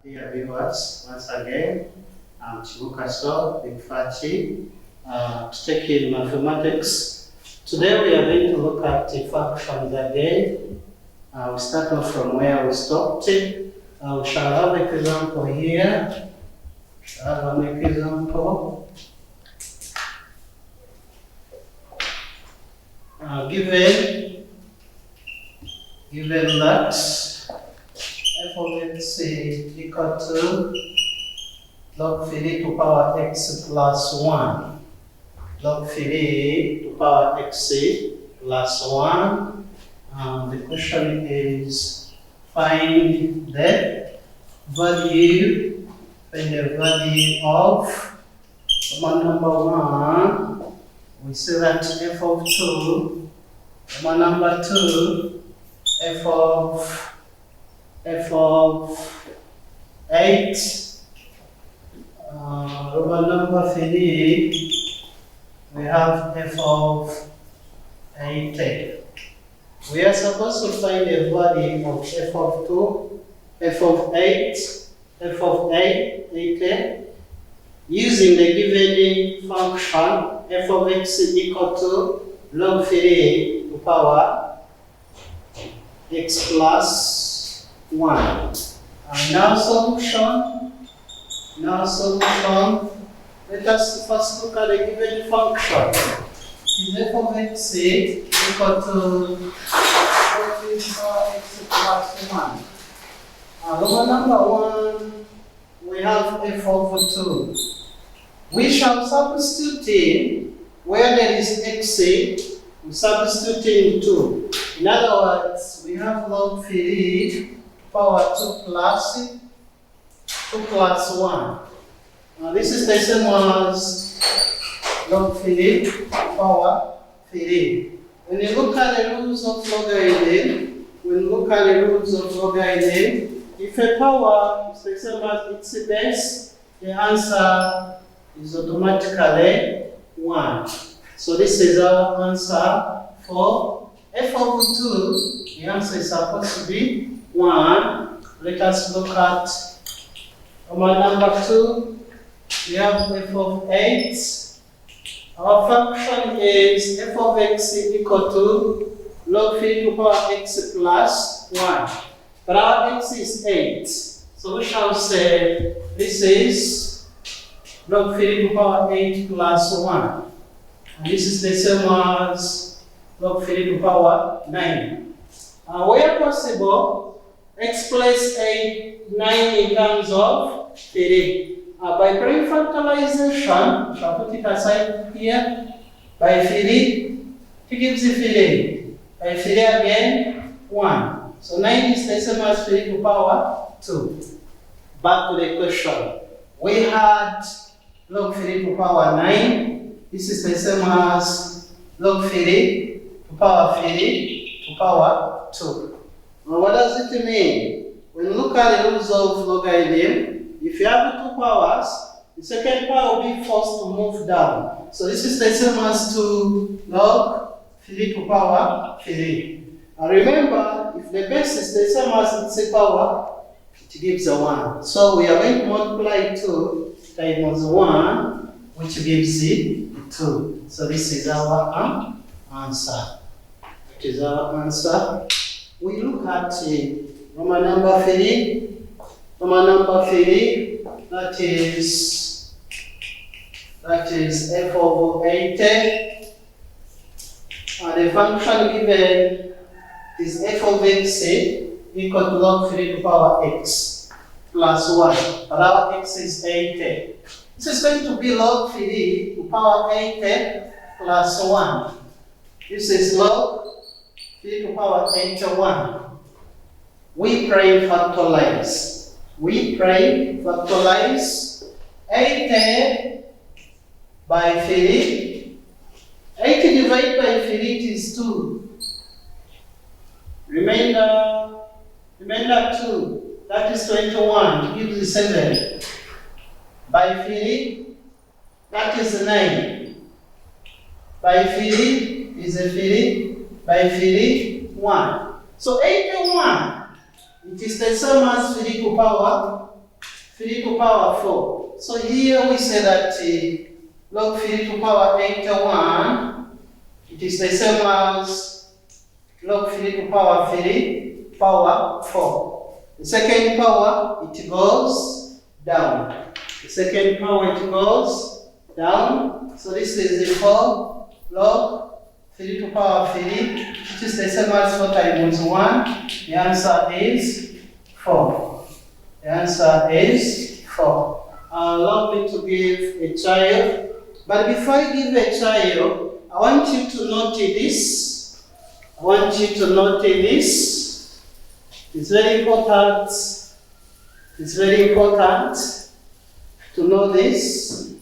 Dear viewers, once again, I'm Chibukaso Bigfachi, Tech in Mathematics. Today we are going to look at the functions again. We'll start off from where we stopped. We shall have an example here. Shall have an example. Given that f of x is equal to log phi to power x plus 1. Log phi to power x plus 1. The question is find the value of number 1. We say that f of 2, number 2, f of 8, Roman number 3, we have f of 8. We are supposed to find the value of f of 2, f of 8, f of 8, using the given function f of x equal to log 3 to power x plus 1. Now solution. Let us first look at the given function. Is f of x equal to x plus 1. Roman number 1, we have f of 2. We shall substitute in where there is x, we substitute in 2. In other words, we have log 3 power 2 plus 1. This is the same as log 3 power 3. When you look at the rules of logarithm, if a power is the same as its base, the answer is automatically 1. So this is our answer for f of 2. The answer is supposed to be 1. Let us look at number 2. We have f of 8. Our function is f of x equal to log 3 to power x plus 1. But our x is 8. So we shall say this is log 3 to power 8 plus 1. And this is the same as log 3 to power 9. Where possible, express 9 in terms of 3. By prime factorization, we shall put it aside here. By 3, it gives you 3. By 3 again, 1. So 9 is the same as 3 to power 2. Back to the question. We had log 3 to power 9. This is the same as log 3 to power 3 to power 2. Now what does it mean? When you look at the rules of logarithm, if you have 2 powers, the second power will be forced to move down. So this is the same as 2 log 3 to power 3. And remember, if the base is the same as its power, it gives a 1. So we are going to multiply 2 times 1, which gives 2. So this is our answer. It is our answer. We look at Roman number 3. Roman number 3, that is f of 8. And the function given is f of x equal to log 3 to power x plus 1. But our x is 8. This is going to be log 3 to power 8 plus 1. This is log 3 to power 1. We prime factorize. 8 by 3. 8 divided by 3 is 2. Remainder 2. That is 21. Gives you 7. By 3, that is 9. By 3 is a 3. By 3, 1. So 81. It is the same as 3 to power 3 to power 4. So here we say that log 3 to power 81, it is the same as log 3 to power 3 power 4. The second power, it goes down. The second power, it goes down. So this is the 4 log 3 to power 3, which is the same as 4 times 1. The answer is 4. The answer is 4. Allow me to give a child. But before I give a child, I want you to note this. I want you to note this. It's very important. It's very important to know this.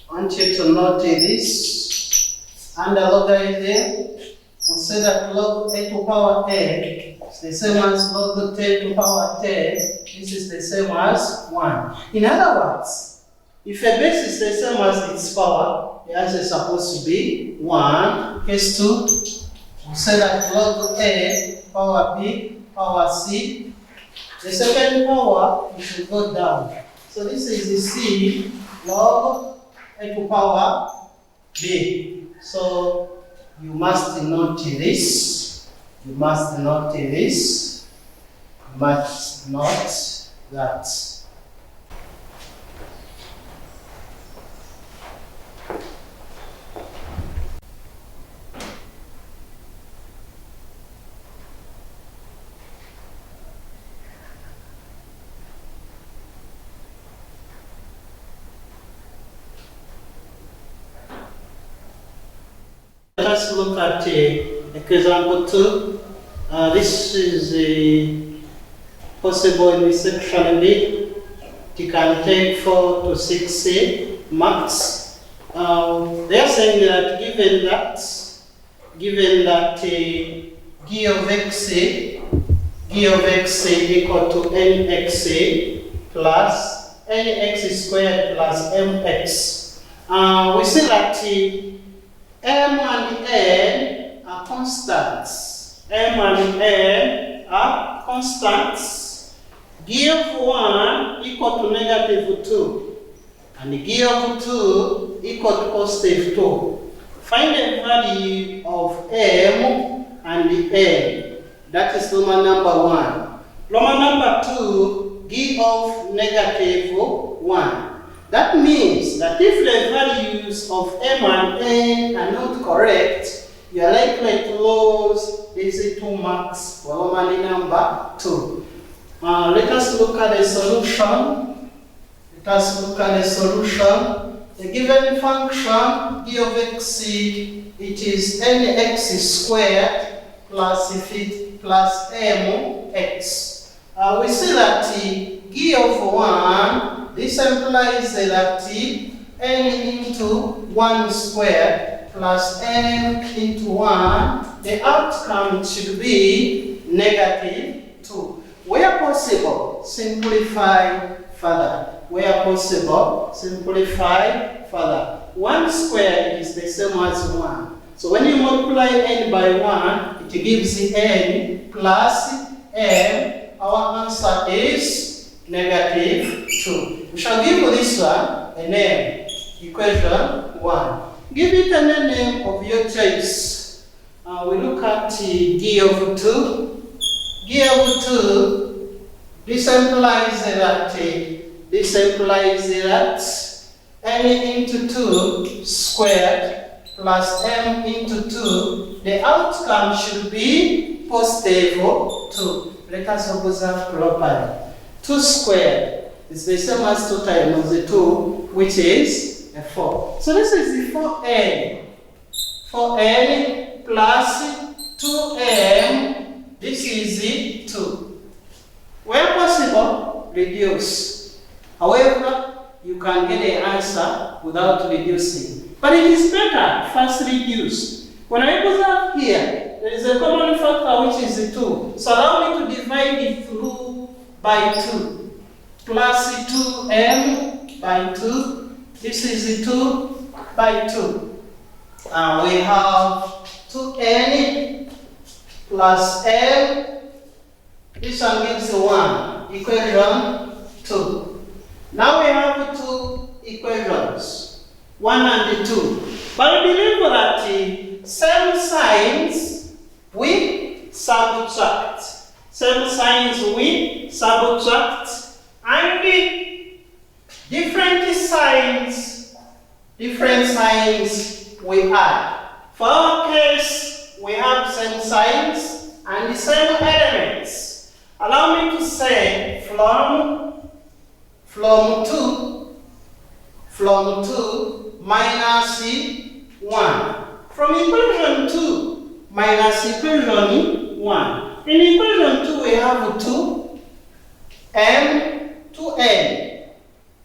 I want you to note this. Under logarithm, we say that log a to power a is the same as log 10 to power 10. This is the same as 1. In other words, if a base is the same as its power, the answer is supposed to be 1. Case 2, we say that log a power b power c. The second power, it should go down. So this is the c log a to power b. So you must note this. You must note this. You must note that. Let's look at example 2. This is possible in this section B. It can take 4 to 6 marks. They are saying that given that g of x equal to nx plus nx squared plus mx. We see that m and n are constants. M and n are constants. G of 1 equal to negative 2. And G of 2 equal to positive 2. Find the value of m and n. That is Roman number 1. Roman number 2, G of negative 1. That means that if the values of m and n are not correct, you are likely to lose these 2 marks for Roman number 2. Let us look at the solution. Let us look at the solution. The given function g of x, it is nx squared plus mx. We see that g of 1. This implies that n into 1 squared plus m into 1, the outcome should be negative 2. Where possible, simplify further. Where possible, simplify further. 1 squared is the same as 1. So when you multiply n by 1, it gives n plus m. Our answer is negative 2. We shall give this one a name, equation 1. Give it a name of your choice. We look at g of 2. G of 2, this implies that n into 2 squared plus m into 2, the outcome should be positive 2. Let us observe properly. 2 squared is the same as 2 times the 2, which is a 4. So this is the 4n. 4n plus 2m, this is the 2. Where possible, reduce. However, you can get the answer without reducing. But it is better first reduce. When I observe here, there is a common factor which is the 2. So allow me to divide it through by 2. Plus 2m by 2. This is the 2 by 2. We have 2n plus m. This one gives 1. Equation 2. Now we have two equations, 1 and 2. But we believe that the same signs we subtract. Same signs we subtract, and the different signs we add. For our case, we have same signs and the same elements. Allow me to say from 2 minus 1. From equation 2 minus equation 1. In equation 2 we have 2 m to n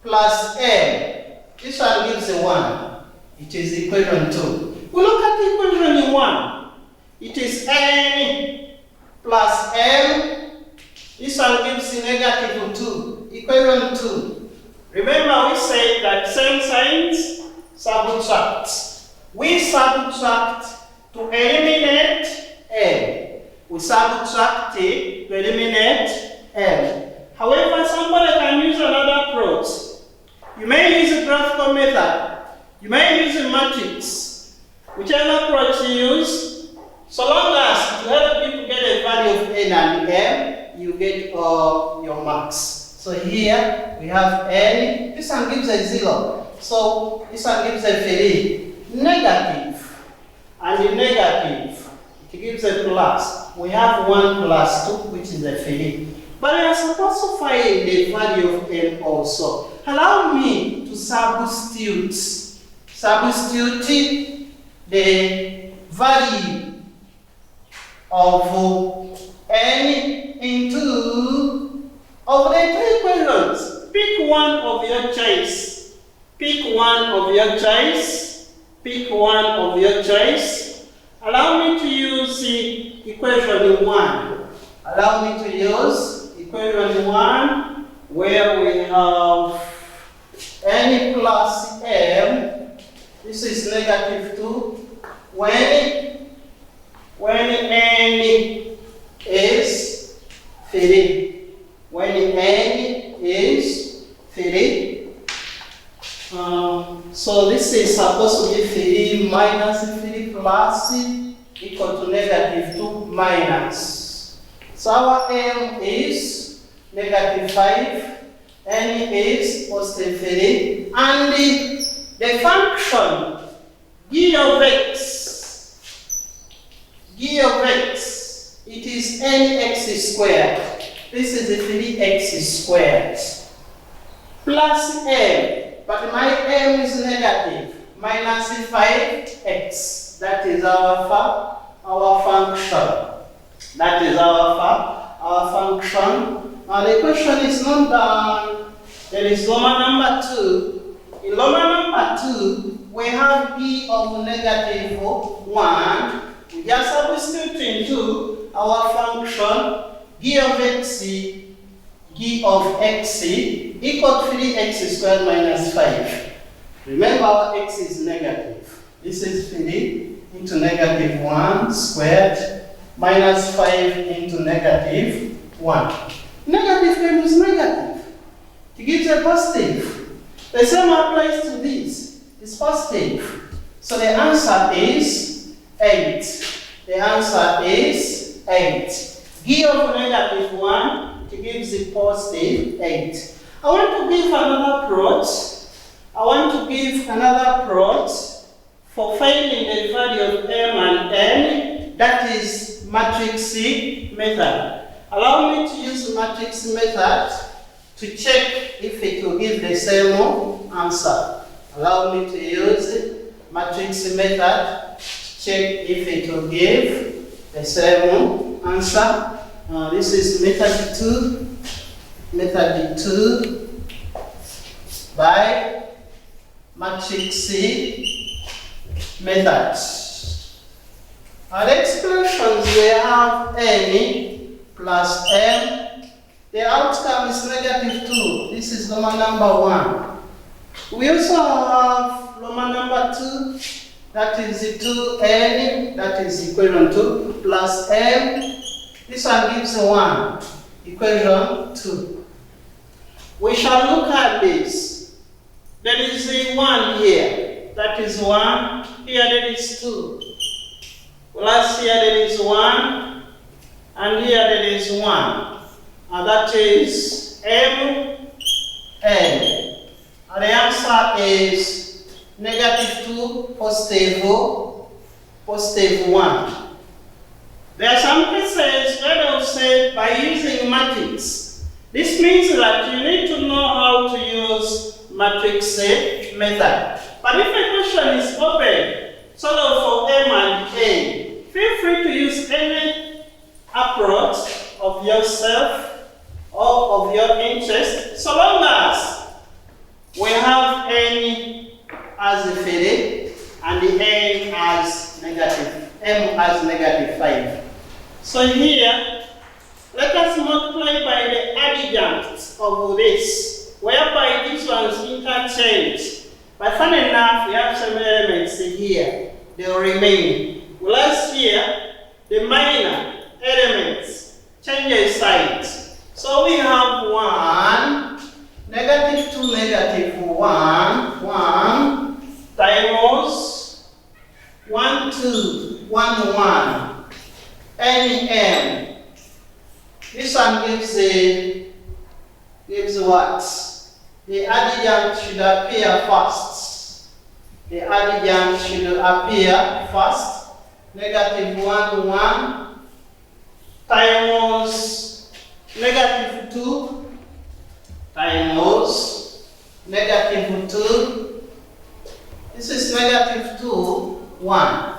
plus m. This one gives a 1. It is equation 2. We look at equation 1. It is n plus m. This one gives a negative 2. Equation 2. Remember we said that same signs subtract. We subtract to eliminate m. We subtract it to eliminate m. However, somebody can use another approach. You may use a graphical method. You may use a matrix. Whichever approach you use, so long as you help you to get a value of n and m, you get all your marks. So here we have n. This one gives a 0. So this one gives a 3. Negative. And the negative, it gives a plus. We have 1 plus 2, which is a 3. But we are supposed to find the value of n also. Allow me to substitute the value of n into of the two equations. Pick one of your choice. Pick one of your choice. Pick one of your choice. Allow me to use the equation 1. Allow me to use equation 1 where we have n plus m. This is negative 2. When n is 3. When n is 3. So this is supposed to be 3 minus 3 plus equal to negative 2 minus. So our m is negative 5. N is positive 3. And the function g of x, it is nx squared. This is the 3x squared plus m, but my m is negative, minus 5x. That is our function. That is our function. Now the question is not done. There is Loma number 2. In Loma number 2, we have b of negative 1. We just substitute into our function g of x equal to 3x squared minus 5. Remember our x is negative. This is 3 into negative 1 squared minus 5 into negative 1. Negative times negative. It gives a positive. The same applies to this. It's positive. So the answer is 8. The answer is 8. G of negative 1, it gives a positive 8. I want to give another approach for finding the value of m and n. That is matrix method. Allow me to use matrix method to check if it will give the same answer. Allow me to use matrix method to check if it will give the same answer. This is method 2. Method 2 by matrix method. The expressions we have n plus m. The outcome is negative 2. This is Loma number 1. We also have Loma number 2. That is 2n. That is equation 2 plus m. This one gives 1. Equation 2. We shall look at this. There is a 1 here. That is 1. Here there is 2. Plus here there is 1. And here there is 1. And that is M, N. And the answer is -2, positive 1. There are some cases where they'll say by using matrix. This means that you need to know how to use matrix method. But if a question is open, sort of for M and N, feel free to use any approach of yourself or of your interest, so long as we have N as a field and the N as negative, M as -5. So here, let us multiply by the adjunct of this, whereby these ones interchange. But fun enough, we have some elements here. They will remain. Whereas here, the minor elements change sides. So we have 1, -2, -1, 1, times 1, 2, 1, 1, NM. This one gives what? The adjunct should appear first. The adjunct should appear first. -1, 1 times -2 times -2. This is -2, 1.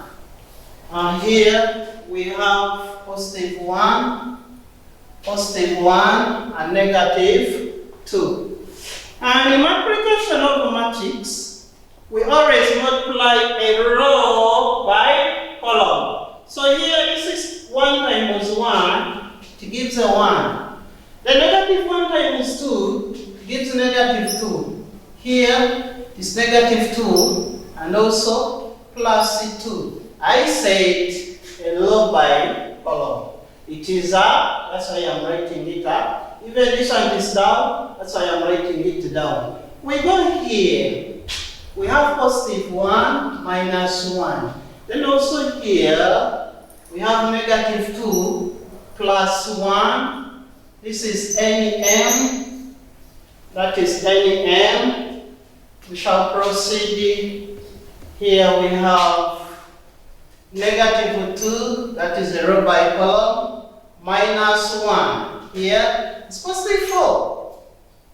And here we have +1, +1, and -2. And in multiplication of matrix, we always multiply a row by column. So here this is 1 times 1, it gives a 1. The -1 times 2 gives -2. Here is -2 and also +2. I said a row by column. It is up, that's why I'm writing it up. Even this one is down, that's why I'm writing it down. We go here. We have +1, -1. Then also here, we have -2, +1. This is NM. That is NM. We shall proceed. Here we have -2, that is a row by column, -1. Here it's +4.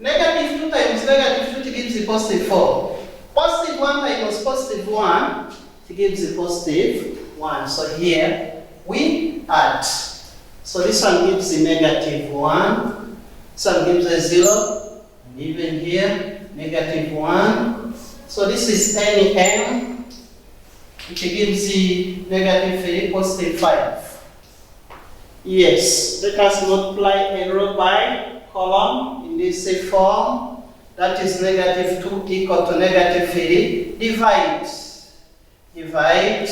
-2 times -2 gives the +4. +1 times +1 gives the +1. So here we add. So this one gives the -1. This one gives a 0. And even here, -1. So this is NM. Which gives the -3, +5. Yes, let us multiply a row by column in this form. That is -2 equal to -3. Divide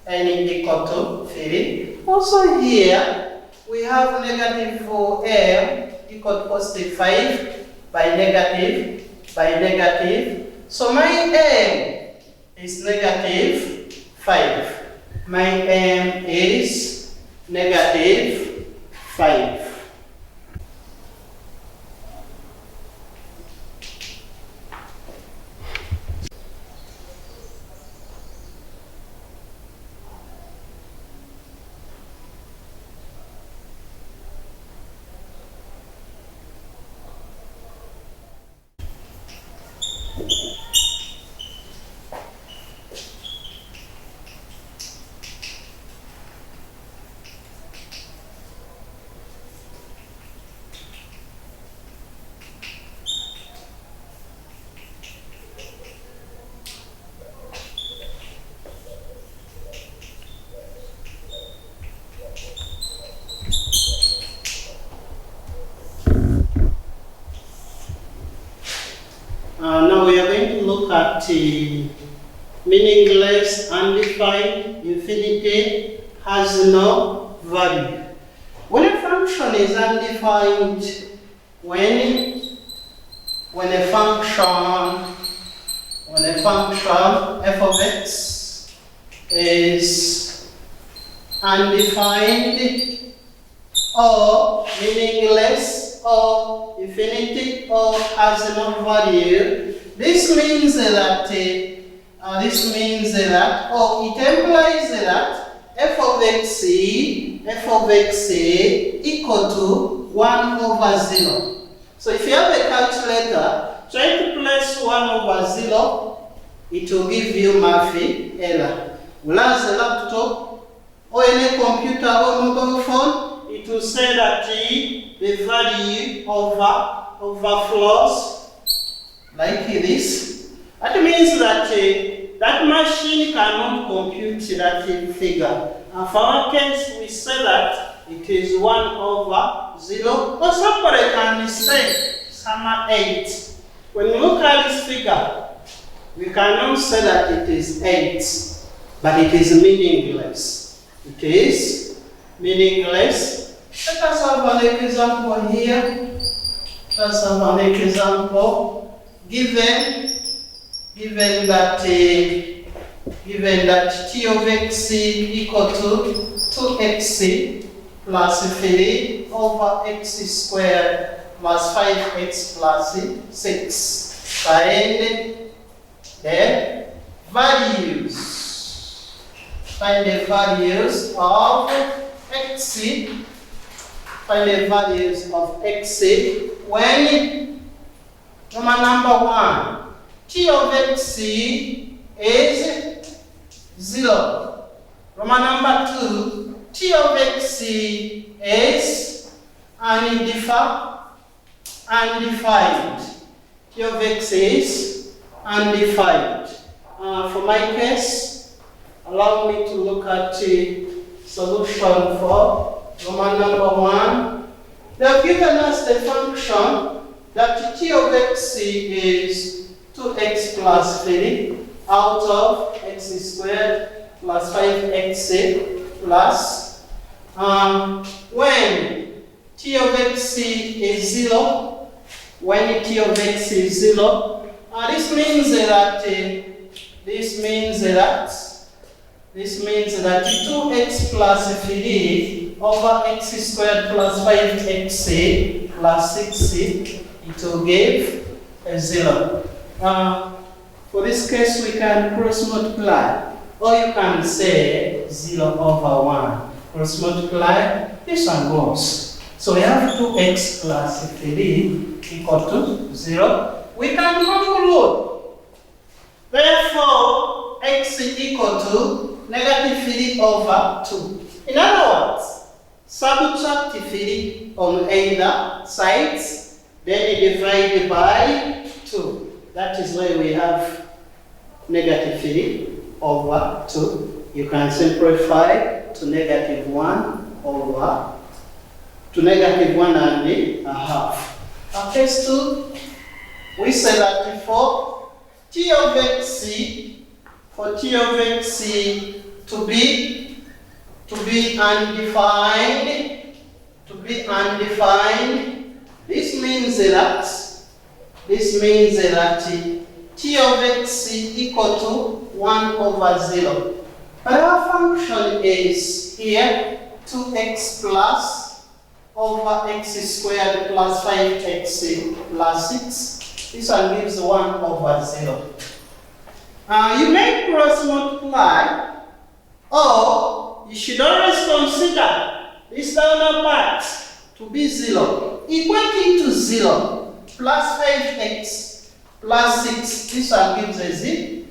n equal to 3. Also here, we have -4m equal to +5 by negative. So my m is -5. My m is -5. Now we are going to look at meaningless, undefined, infinity, has no value. When a function is undefined, when when a function f of x is undefined or meaningless or infinite or has no value, this means that it implies that f of x equal to 1 over 0. So if you have a calculator, try to place 1 over 0, it will give you Murphy error. Whereas a laptop or any computer or mobile phone, it will say that the value overflows like this. That means that that machine cannot compute that figure. And for our case, we say that it is 1 over 0. Or somebody can say, summa 8. When you look at this figure, we cannot say that it is 8, but it is meaningless. It is meaningless. Let us have an example here. Let's have an example. Given that t of x equal to 2x plus 3 over x squared plus 5x plus 6. Find the values. Find the values of x. Find the values of x when number 1. T of x is 0. Roman number 2, T of x is undefined. T of x is undefined. For my case, allow me to look at the solution for Roman number 1. They have given us the function that T of x is 2x plus 3 out of x squared plus 5x plus when t of x is 0, when t of x is 0, this means that 2x plus 3 over x squared plus 5x plus 6, it will give a 0. For this case, we can cross multiply, or you can say 0 over 1. Cross multiply, this one goes. So we have 2x plus 3 equal to 0. We can conclude. Therefore, x equal to negative 3 over 2. In other words, subtract 3 on either sides, then divide by 2. That is why we have negative 3 over 2. You can simplify to negative 1 over to negative 1 and a half. Now, case 2, we say that for t of x to be undefined, this means that t of x equal to 1 over 0. But our function is here 2x plus over x squared plus 5x plus 6. This one gives 1 over 0. You may cross multiply, or you should always consider this downward part to be 0. Equating to 0 plus 5x plus 6, this one gives a 0.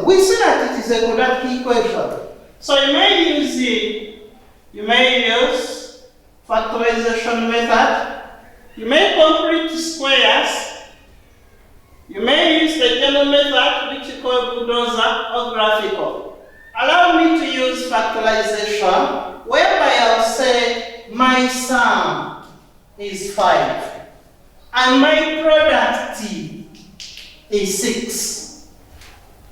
We see that it is a quadratic equation. So you may use factorization method. You may complete squares. You may use the general method, which you call bulldozer or graphical. Allow me to use factorization, whereby I'll say my sum is 5 and my product is 6.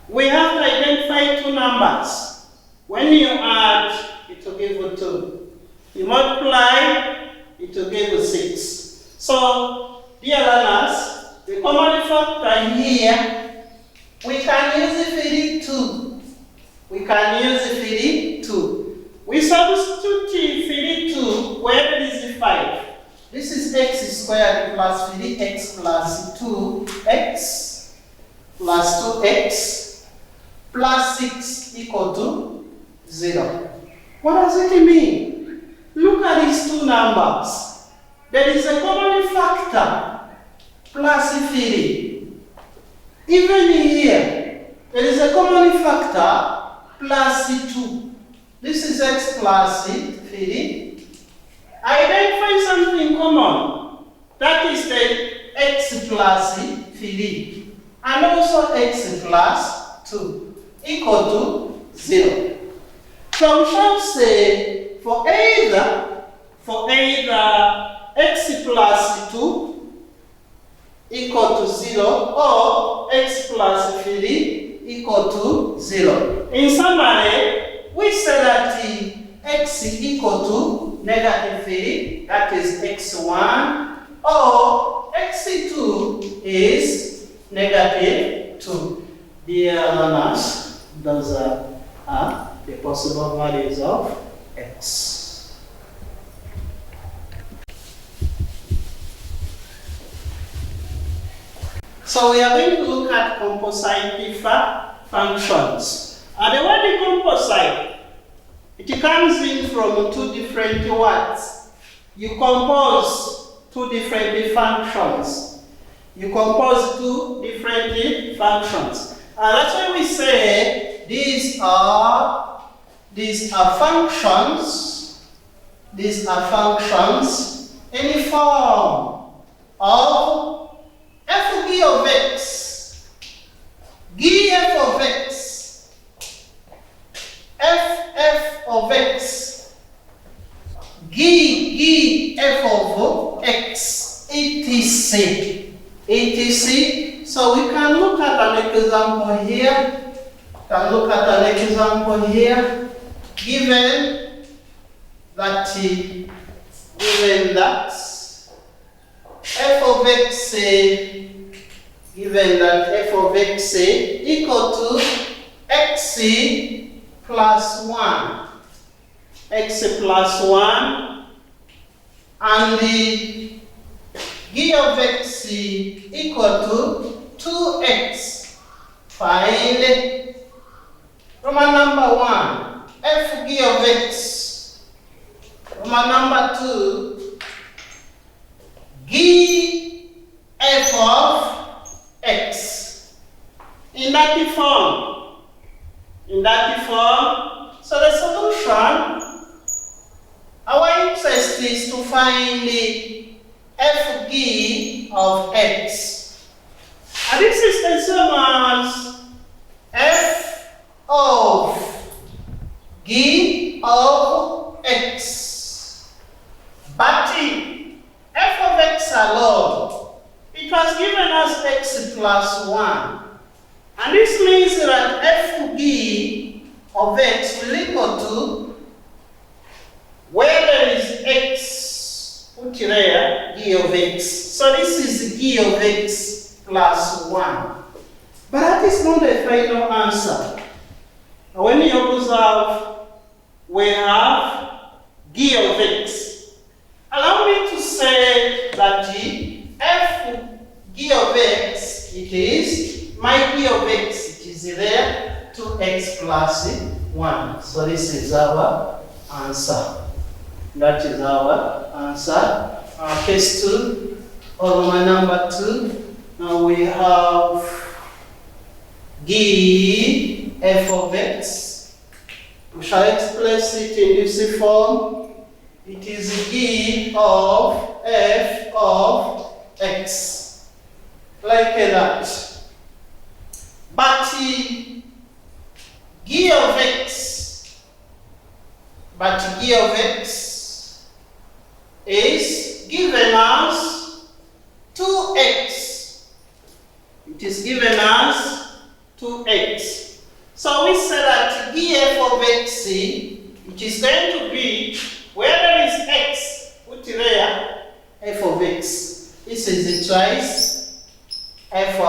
We have to identify two numbers. When you add, it will give you 2. You multiply, it will give you 6. So, dear learners, the common factor here, we can use Philly 2. We can use Philly 2. We substitute Philly 2 where there is 5. This is x squared plus Philly x plus 2x plus 2x plus 6 equal to 0. What does it mean? Look at these two numbers. There is a common factor plus Philly. Even here, there is a common factor plus 2. This is x plus Philly. Identify something common. That is the x plus Philly. And also x plus 2 equal to 0. So we shall say for either x plus 2 equal to 0 or x plus Philly equal to 0. In summary, we say that x equal to negative Philly, that is x1, or x2 is negative 2. Dear learners, those are the possible values of x. So we are going to look at composite functions. And the word composite, it comes in from two different words. You compose two different functions. You compose two different functions. And that's why we say these are functions. These are functions in form of f of x, g f of x, f of x, g f of x, etc. etc. So we can look at an example here. Given that f of x equal to x plus 1, and the g of x equal to 2x. Find Roman number 1, f g of x. Roman number 2, g f of x. In that form, so the solution, our interest is to find the f g of x. And this is the same as f of g of x. But f of x alone, it was given as x plus 1. And this means that f g of x will equal to, where there is x, put there, g of x. So this is g of x plus 1. But that is not the final answer. When you observe, we have g of x. Allow me to say that f g of x, it is my g of x, it is there, 2x plus 1. So this is our answer. That is our answer. Case 2, or my number 2. Now we have g f of x. We shall express it in this form. It is g of f of x. Like that. But g of x is given as 2x. It is given as 2x. So we say that g f of x, it is going to be, where there is x, put there, f of x. This is twice f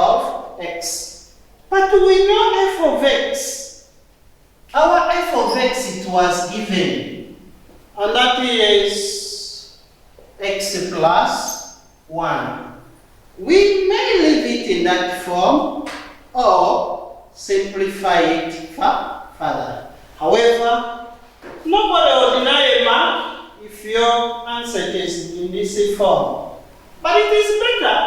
But we know f of x. Our f of x, it was given. And that is x plus 1. We may leave it in that form or simplify it further. However, nobody will deny a mark if your answer is in this form. But it is better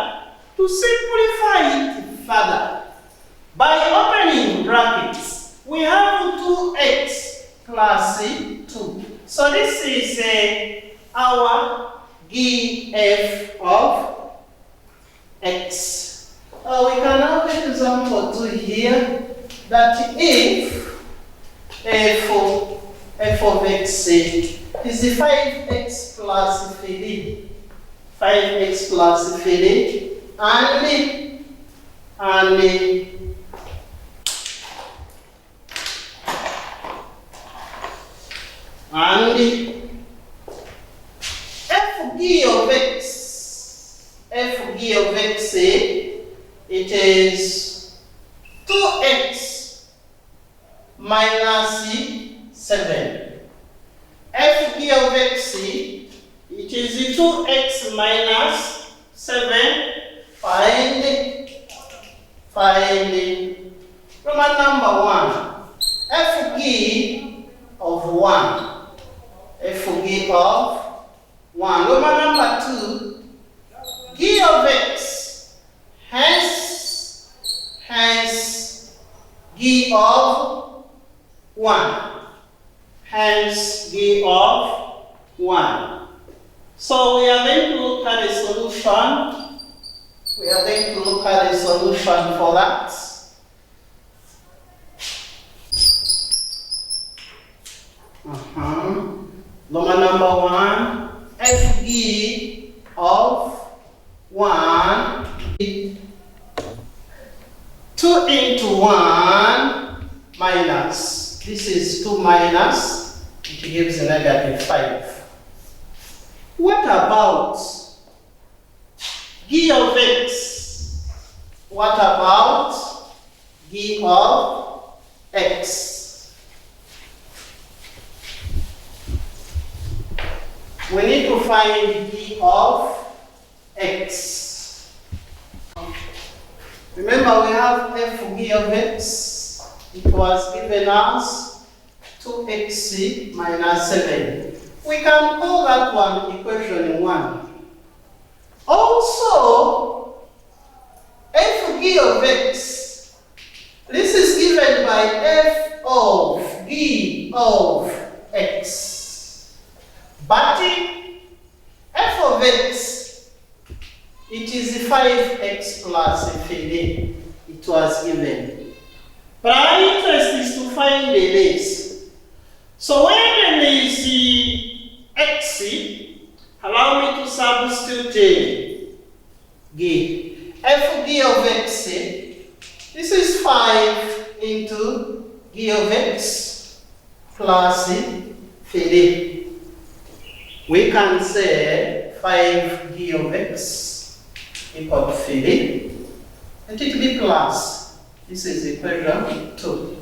to simplify it further. By opening brackets, we have 2x plus 2. So this is our GF of x. We can have example 2 here, that if f of x is 5x plus 3, 5x plus 3, and f of x, it is 2x minus 7. f of x, it is 2x minus 7. Find Roman number 1. f of 1. f of 1. Roman number 2. G of x, hence G of 1, hence G of 1. So we are going to look at a solution. We are going to look at a solution for that. Number 1, FG of 1, 2 into 1 minus, this is 2 minus, it gives a negative 5. What about G of x? What about G of x? We need to find G of x. Remember, we have f of x. It was given as 2x minus 7. We can call that one equation 1. Also, f of x, this is given by f of g of x. But f of x, it is 5x plus 3. It was given. But our interest is to find the base. So when there is x, allow me to substitute g. F g of x, this is 5 into g of x plus 3. We can say 5 g of x equal to 3. Let it be plus. This is equation 2.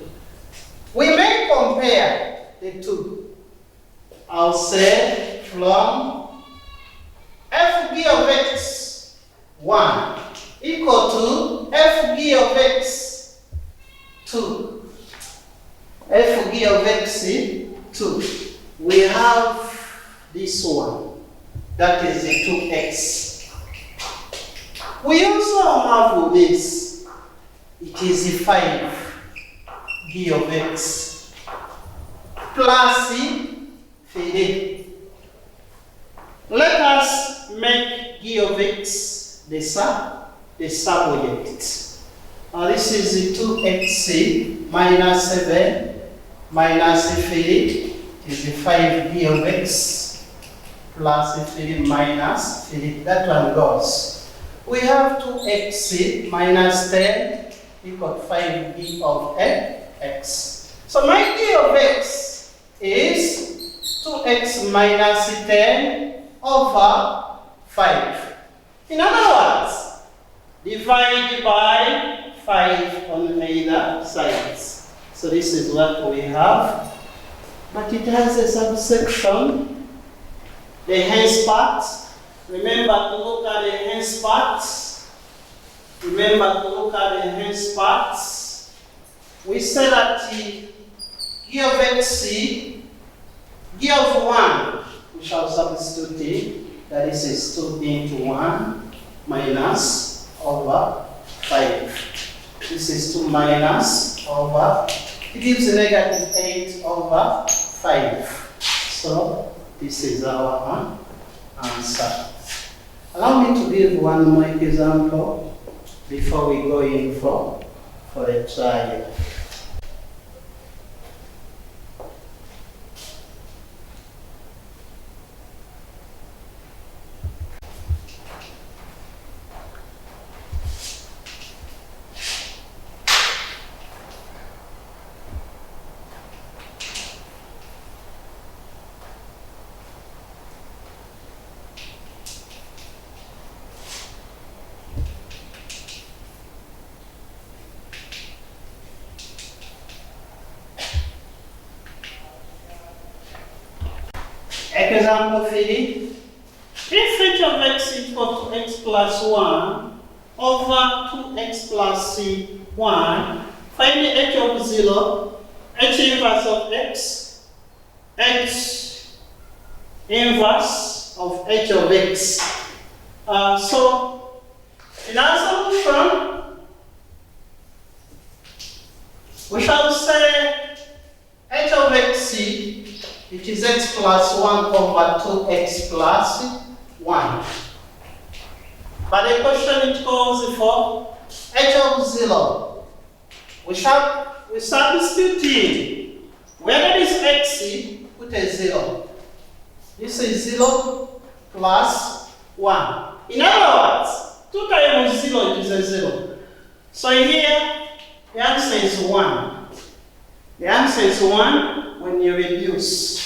We may compare the two. I'll say from f g of x 1 equal to f g of x 2. F g of x 2. We have this one. That is the 2x. We also have this. It is the 5 g of x plus 3. Let us make g of x the subject. This is the 2x minus 7 minus 3 is the 5 g of x plus 3 minus 3. That one goes. We have 2x minus 10 equal to 5 g of x. So my g of x is 2x minus 10 over 5. In other words, divide by 5 5 on either sides. So this is what we have. But it has a subsection, the hence part. Remember to look at the hence parts. Remember to look at the hence parts. We say that G of xc, G of 1, we shall substitute it, that this is 2 into 1 minus over 5. This is 2 minus over, it gives a negative 8 over 5. So this is our answer. Allow me to give one more example before we go in for a trial. Example 3. If h of x equal to x plus 1 over 2x plus 1, find the h of 0, h inverse of x, h inverse of h of x. So, in our solution, we shall say h of x, which is x plus 1 over 2x plus 1. But the question it calls for h of 0. We substitute in. Where there is x, put a 0. This is 0 plus 1. In other words, 2 times 0 is a 0. So here, the answer is 1. The answer is 1 when you reduce.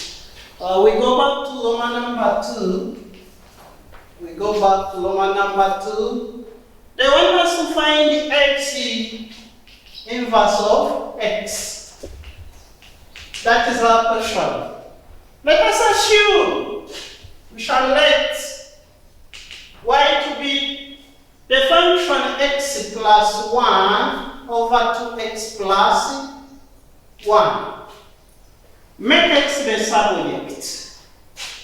We go back to Lemma number 2. We go back to Lemma number 2. They want us to find the h inverse of x. That is our question. Let us assume we shall let y to be the function x plus 1 over 2x plus 1. Make x the subject.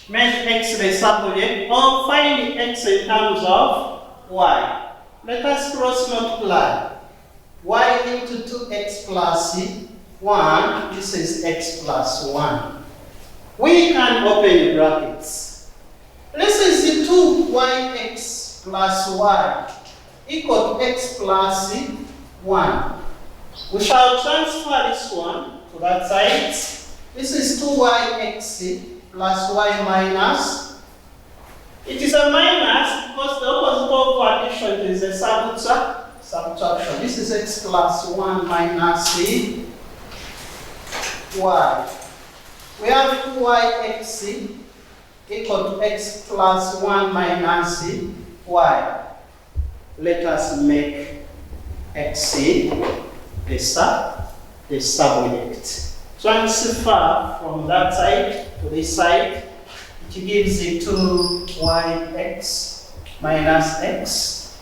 Make x the subject, or find x in terms of y. Let us cross multiply. Y into 2x plus 1, this is x plus 1. We can open brackets. This is the 2yx plus y equal to x plus 1. We shall transfer this one to that side. This is 2yx plus y minus. It is a minus because the opposite of addition is a subtraction. This is x plus 1 minus y. We have 2yx equal to x plus 1 minus y. Let us make x the subject. Transfer from that side to this side, it gives you 2yx minus x.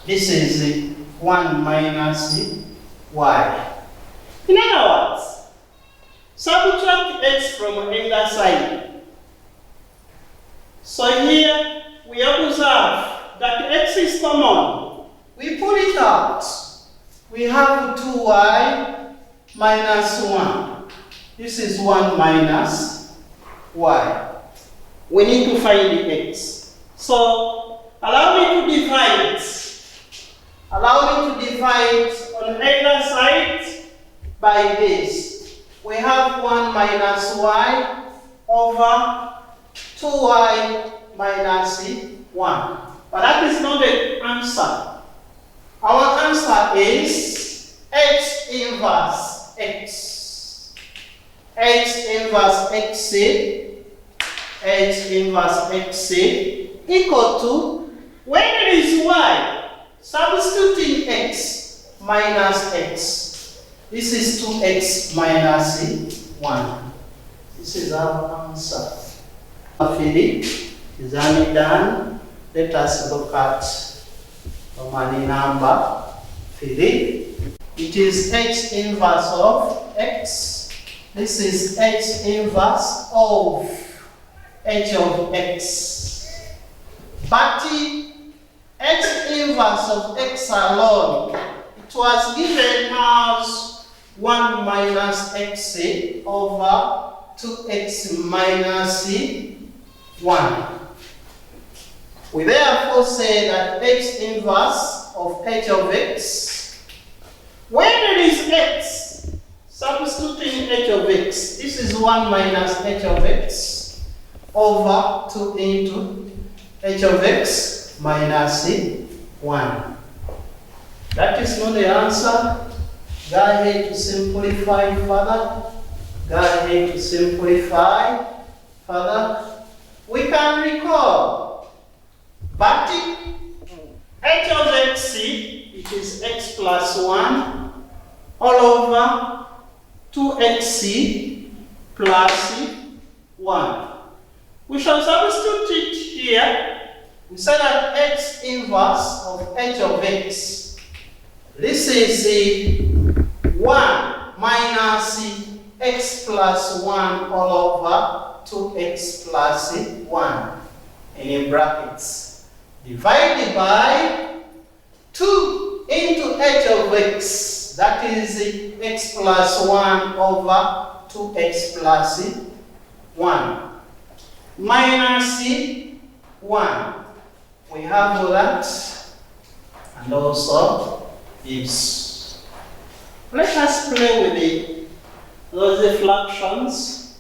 This is 1 minus y. In other words, subtract x from either side. So here we observe that x is common. We pull it out. We have 2y minus 1. This is 1 minus y. We need to find the x. So, allow me to divide. Allow me to divide on either side by this. We have 1 minus y over 2y minus 1. But that is not the answer. Our answer is h inverse x. H inverse xc, H inverse xc equal to, when it is y, substituting x minus x. This is 2x minus 1. This is our answer. Philip, is only done. Let us look at Romani number 3. It is h inverse of x. This is h inverse of h of x. But h inverse of x alone, it was given as 1 minus x over 2x minus 1. We therefore say that h inverse of h of x, when it is x, substituting h of x, this is 1 minus h of x over 2 into h of x minus 1. That is not the answer. Go ahead to simplify further. Go ahead to simplify further. We can recall, but h of x, it is x plus 1 all over 2x plus 1. We shall substitute it here. We say that x inverse of h of x, this is 1 minus x plus 1 all over 2x plus 1 in brackets, divided by 2 into h of x, that is x plus 1 over 2x plus 1, minus 1. We have that, and also this. Let us play with those fractions.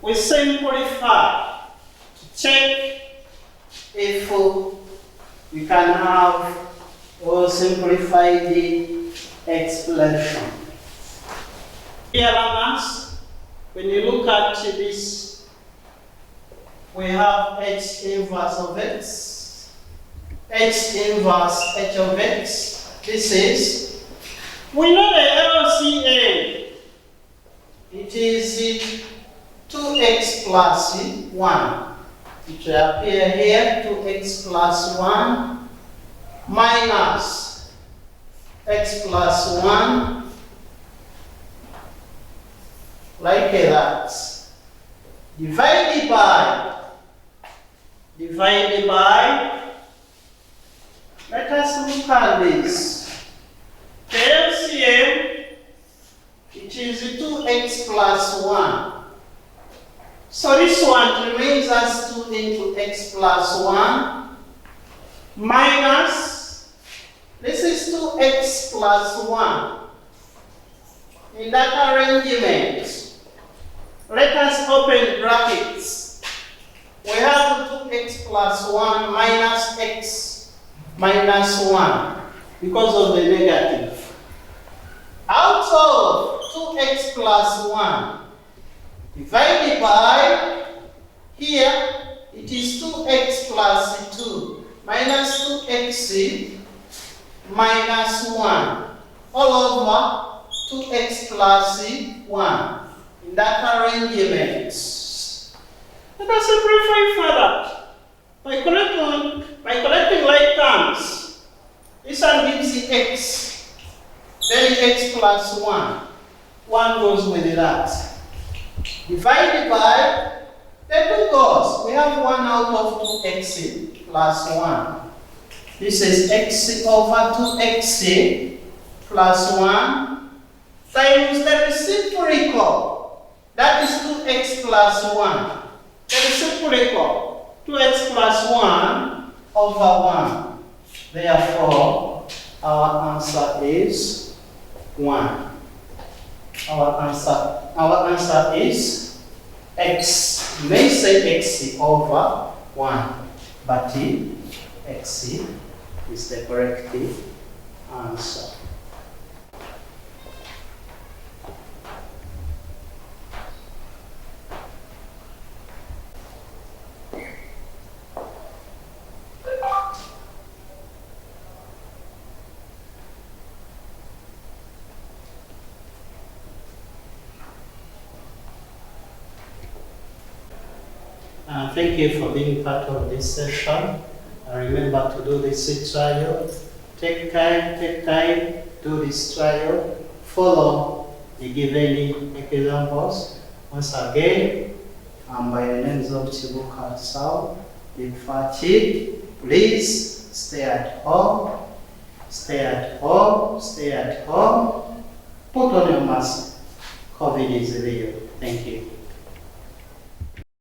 We simplify to check if we can have or simplify the expression. Here, learners, when you look at this, we have h inverse of x. H inverse h of x. This is, we know the LCA. It is 2x plus 1. It will appear here, 2x plus 1 minus x plus 1, like that, divided by, let us look at this. The LCM, it is 2x plus 1. So this one remains as 2 into x plus 1 minus, this is 2x plus 1. In that arrangement, let us open brackets. We have 2x plus 1 minus x minus 1 because of the negative. Out of 2x plus 1 divided by, here it is 2x plus 2 minus 2x minus 1 all over 2x plus 1 in that arrangement. Let us simplify further by collecting like terms. This one gives the x, then x plus 1. 1 goes with that. Divided by, the 2 goes. We have 1 out of 2x plus 1. This is x over 2x plus 1 times the reciprocal. That is 2x plus 1. The reciprocal, 2x plus 1 over 1. Therefore, our answer is 1. Our answer is x. You may say x over 1, but x is the correct answer. Thank you for being part of this session. Remember to do this trial. Take time, do this trial. Follow the given examples. Once again, by the names of Chibuka Sao, the Fati, please stay at home. Stay at home. Stay at home. Put on your mask. COVID is real. Thank you.